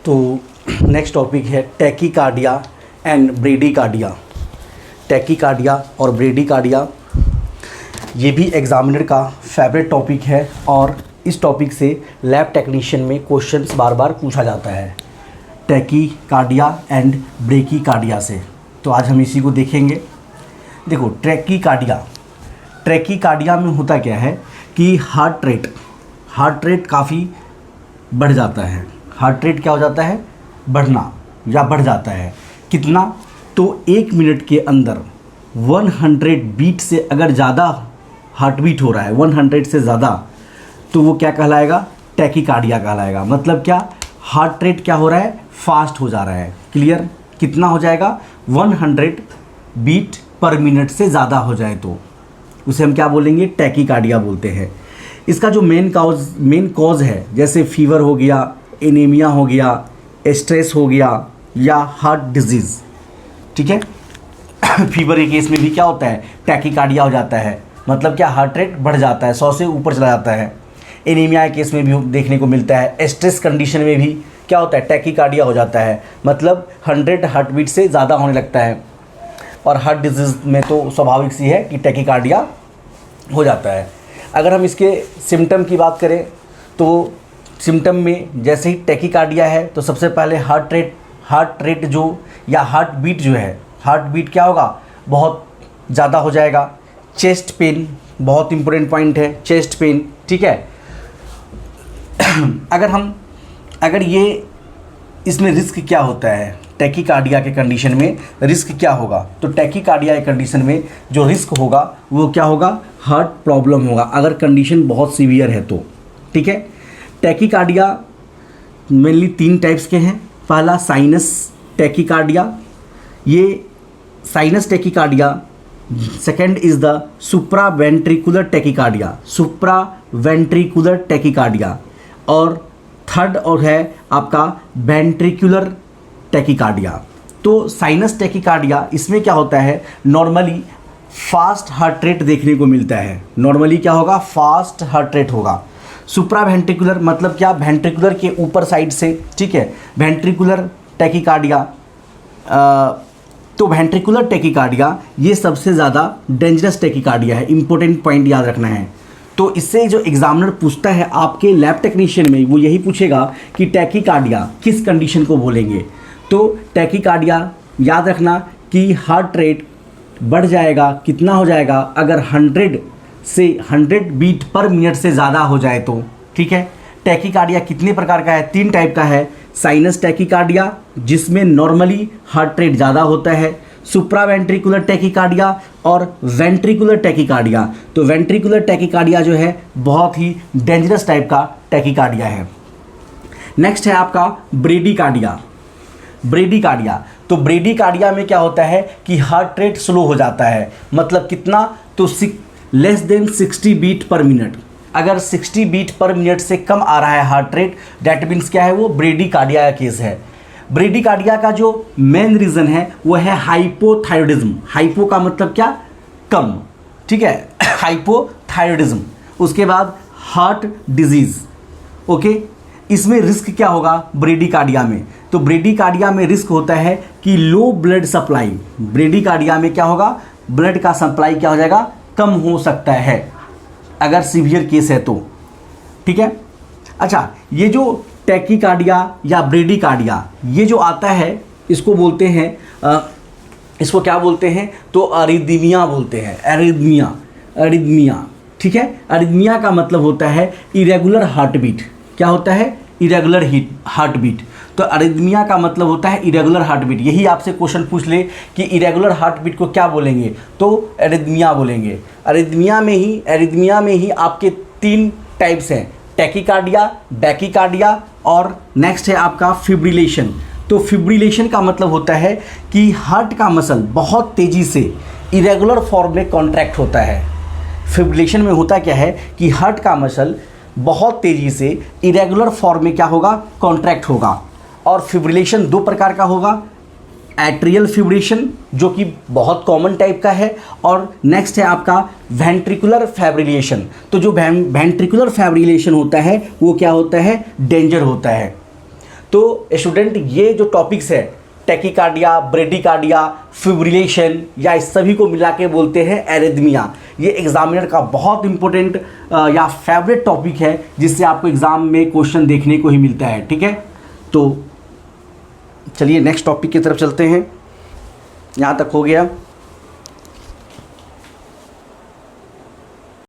तो next topic है tachycardia and ब्रेडीकार्डिया। Tachycardia और ब्रेडीकार्डिया ये भी एग्जामिनर का फेवरेट टॉपिक है और इस टॉपिक से लैब टेक्नीशियन में क्वेश्चंस बार बार पूछा जाता है टैकीकार्डिया एंड ब्रेडीकार्डिया से। तो आज हम इसी को देखेंगे। देखो टैकीकार्डिया में होता क्या है कि हार्ट रेट काफ़ी बढ़ जाता है। हार्ट रेट क्या हो जाता है? बढ़ना या बढ़ जाता है। कितना? तो 1 मिनट के अंदर 100 बीट से अगर ज़्यादा हार्ट बीट हो रहा है, 100 से ज़्यादा, तो वो क्या कहलाएगा? टैकीकार्डिया कहलाएगा। मतलब क्या? हार्ट रेट क्या हो रहा है? फास्ट हो जा रहा है। क्लियर? कितना हो जाएगा? 100 बीट पर मिनट से ज़्यादा हो जाए तो उसे हम क्या बोलेंगे? टैकीकार्डिया बोलते हैं। इसका जो मेन कॉज है, जैसे फीवर हो गया, एनीमिया हो गया, स्ट्रेस हो गया या हार्ट डिजीज़, ठीक है। फीवर के केस में भी क्या होता है? टैकीकार्डिया हो जाता है। मतलब क्या? हार्ट रेट बढ़ जाता है, 100 से ऊपर चला जाता है। एनीमिया के केस में भी देखने को मिलता है। स्ट्रेस कंडीशन में भी क्या होता है? टैकीकार्डिया हो जाता है। मतलब 100 हार्ट बीट से ज़्यादा होने लगता है। और हार्ट डिजीज़ में तो स्वाभाविक सी है कि टैकीकार्डिया हो जाता है। अगर हम इसके सिम्टम की बात करें तो सिम्टम में जैसे ही टैकीकार्डिया है तो सबसे पहले हार्ट रेट जो या हार्ट बीट जो है, हार्ट बीट क्या होगा? बहुत ज़्यादा हो जाएगा। चेस्ट पेन बहुत इंपॉर्टेंट पॉइंट है, चेस्ट पेन, ठीक है। अगर ये इसमें रिस्क क्या होता है? टैकीकार्डिया के कंडीशन में रिस्क क्या होगा? तो टैकीकार्डिया के कंडीशन में जो रिस्क होगा वो क्या होगा? हार्ट प्रॉब्लम होगा, अगर कंडीशन बहुत सीवियर है तो, ठीक है। टैकीकार्डिया मेनली 3 टाइप्स के हैं। पहला साइनस टैकीकार्डिया, ये sinus tachycardia. Second is the supraventricular tachycardia और थर्ड और है आपका वेंट्रिकुलर टैकीकार्डिया। तो साइनस टैकीकार्डिया इसमें क्या होता है? नॉर्मली फास्ट हार्ट रेट देखने को मिलता है। नॉर्मली क्या होगा? फास्ट हार्ट रेट होगा। सुप्रावेंट्रिकुलर मतलब क्या? वेंट्रिकुलर के ऊपर साइड से, ठीक है। वेंट्रिकुलर टैकीकार्डिया, तो वेंट्रिकुलर टैकीकार्डिया ये सबसे ज़्यादा डेंजरस टैकीकार्डिया है। इंपॉर्टेंट पॉइंट याद रखना है। तो इससे जो एग्जामिनर पूछता है आपके लैब टेक्नीशियन में, वो यही पूछेगा कि टैकीकार्डिया किस कंडीशन को बोलेंगे। तो टैकीकार्डिया याद रखना कि हार्ट रेट बढ़ जाएगा। कितना हो जाएगा? अगर 100 बीट पर मिनट से ज़्यादा हो जाए तो, ठीक है। टैकीकार्डिया कितने प्रकार का है? 3 टाइप का है। साइनस टैकीकार्डिया जिसमें नॉर्मली हार्ट रेट ज़्यादा होता है, सुप्रावेंट्रिकुलर टैकीकार्डिया और वेंट्रिकुलर टैकीकार्डिया। तो वेंट्रिकुलर टैकीकार्डिया जो है बहुत ही डेंजरस टाइप का टैकीकार्डिया है। नेक्स्ट है आपका ब्रेडीकार्डिया। तो ब्रेडीकार्डिया में क्या होता है कि हार्ट रेट स्लो हो जाता है। मतलब कितना? तो less than 60 beat per minute. अगर 60 बीट पर मिनट से कम आ रहा है हार्ट रेट, दैट मीन्स क्या है? वो ब्रेडीकार्डिया का केस है। ब्रेडीकार्डिया का जो मेन रीज़न है वो है हाइपोथायरॉयडिज्म। हाइपो का मतलब क्या? कम, ठीक है। हाइपोथायरॉयडिज्म। उसके बाद हार्ट डिजीज़, ओके। इसमें रिस्क क्या होगा ब्रेडीकार्डिया में? तो ब्रेडीकार्डिया में रिस्क होता है कि लो ब्लड सप्लाई। ब्रेडीकार्डिया में क्या होगा? ब्लड का सप्लाई क्या हो जाएगा? कम हो सकता है अगर सीवियर केस है तो, ठीक है। अच्छा, ये जो टैकीकार्डिया या ब्रेडीकार्डिया ये जो आता है, इसको बोलते हैं इसको क्या बोलते हैं? तो अरिदमिया बोलते हैं। अरिदमिया, ठीक है। अरिदमिया का मतलब होता है इरेगुलर हार्ट बीट। क्या होता है? Irregular heart beat. तो अरिदमिया का मतलब होता है इरेगुलर हार्ट बीट। यही आपसे क्वेश्चन पूछ ले कि इरेगुलर हार्ट बीट को क्या बोलेंगे, तो अरिदमिया बोलेंगे। अरिदमिया में ही आपके 3 टाइप्स हैं, टैकीकार्डिया, ब्रैकीकार्डिया और नेक्स्ट है आपका फिब्रिलेशन। तो फिब्रिलेशन का मतलब होता है कि हार्ट का मसल बहुत तेज़ी से इरेगुलर फॉर्म में कॉन्ट्रैक्ट होता है। फिब्रिलेशन में होता क्या है कि हार्ट का मसल बहुत तेज़ी से इरेगुलर फॉर्म में क्या होगा? कॉन्ट्रैक्ट होगा। और फिब्रिलेशन 2 प्रकार का होगा, एट्रियल फिब्रिलेशन जो कि बहुत कॉमन टाइप का है, और नेक्स्ट है आपका वेंट्रिकुलर फाइब्रिलेशन। तो जो वेंट्रिकुलर फाइब्रिलेशन होता है वो क्या होता है? डेंजर होता है। तो स्टूडेंट ये जो टॉपिक्स है टैकीकार्डिया, ब्रेडिकार्डिया, फिब्रिलेशन या इस सभी को मिला के बोलते हैं एरिथमिया। ये एग्जामिनर का बहुत इंपॉर्टेंट या फेवरेट टॉपिक है जिससे आपको एग्जाम में क्वेश्चन देखने को ही मिलता है। ठीक है, तो चलिए नेक्स्ट टॉपिक की तरफ चलते हैं। यहाँ तक हो गया।